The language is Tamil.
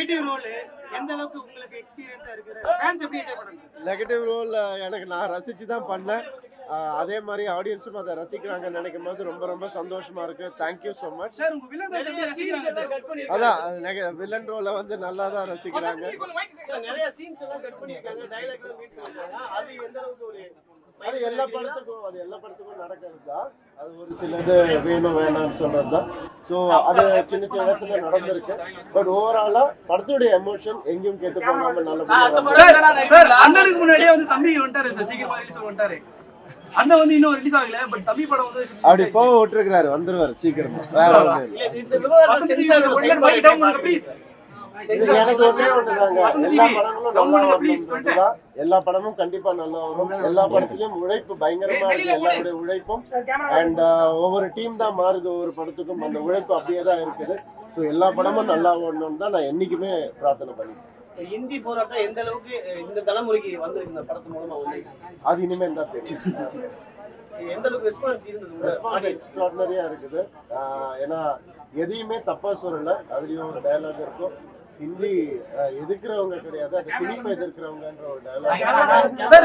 நெகட்டிவ் ரோல் எந்த அளவுக்கு உங்களுக்கு எக்ஸ்பீரியன்ஸா இருக்கு? ஃபேன்ஸ் எப்படி என்ஜாய் பண்றாங்க? நெகட்டிவ் ரோல் எனக்கு நான் ரசிச்சு தான் பண்ணேன். அதே மாதிரி ஆடியன்ஸும் அதை ரசிக்கிறாங்கன்னு நினைக்கும் போது ரொம்ப ரொம்ப சந்தோஷமா இருக்கு. Thank you so much. சார் உங்க வில்லன் ரோல் ரசிக்கிறாங்க கட் பண்ணி அதான் வில்லன் ரோலை வந்து நல்லா தான் ரசிக்கிறாங்க. நிறைய சீன்ஸ் எல்லாம் கட் பண்ணிருக்காங்க, டயலாக் எல்லாம் மீட் பண்ணிருக்காங்க. அது எந்த அளவுக்கு ஒரு அது எல்லா படத்துக்கும் நடக்கிறது தான். அது ஒரு சிலது வேணும் வேணாம்னு சொல்றது தான். ஸோ அது சின்ன சின்ன இடத்துல நடந்திருக்கு. பட் ஓவராலா படத்துடைய எமோஷன் எங்கேயும் கெட்டு போகாம நல்லபடியா. சார் அண்ணனுக்கு முன்னாடியே வந்து தம்பி வந்துட்டாரு சார், சீக்கிரமா ரிலீஸ் வந்துட்டாரு. அண்ணன் வந்து இன்னும் ரிலீஸ் ஆகல, பட் தம்பி படம் வந்து அப்படி போக விட்டுருக்காரு, வந்துருவாரு சீக்கிரமா. வேற ஒண்ணு இல்ல. இந்த விவாதம் சென்சார் பைக் டவுன் பண்ணுங்க ப்ளீஸ். எனக்கு ஒண்ணே ஒண்ணுதாங்க, எல்லா படங்களும் நல்லா வரணும். எல்லா படமும் கண்டிப்பா நல்லா வரும். எல்லா படத்துலயும் உழைப்பு பயங்கரமா இருக்கு, எல்லாருடைய உழைப்பும். அண்ட் ஒவ்வொரு டீம் தான் மாறுது ஒவ்வொரு படத்துக்கும், அந்த உழைப்பு அப்படியே தான் இருக்குது. ஸோ எல்லா படமும் நல்லா ஓடணும்னு தான் நான் என்னைக்குமே பிரார்த்தனை பண்ணிக்கிறேன். ஹிந்தி போராட்டம் எந்த அளவுக்கு இந்த தலைமுறைக்கு வந்திருக்கு இந்த படத்து மூலமா வந்து அது இனிமேல் தான் தெரியும். எந்த அளவுக்கு ரெஸ்பான்ஸ் இருந்தது? ரெஸ்பான்ஸ் எக்ஸ்ட்ராடனரியா இருக்குது. ஏன்னா எதையுமே தப்பா சொல்லல, அதுலயும் ஒரு டயலாக் இருக்கும். ஹிந்தி எதிர்க்கிறவங்க கிடையாது, அது திணிப்பை எதிர்க்கிறவங்கன்ற ஒரு டயலாக்.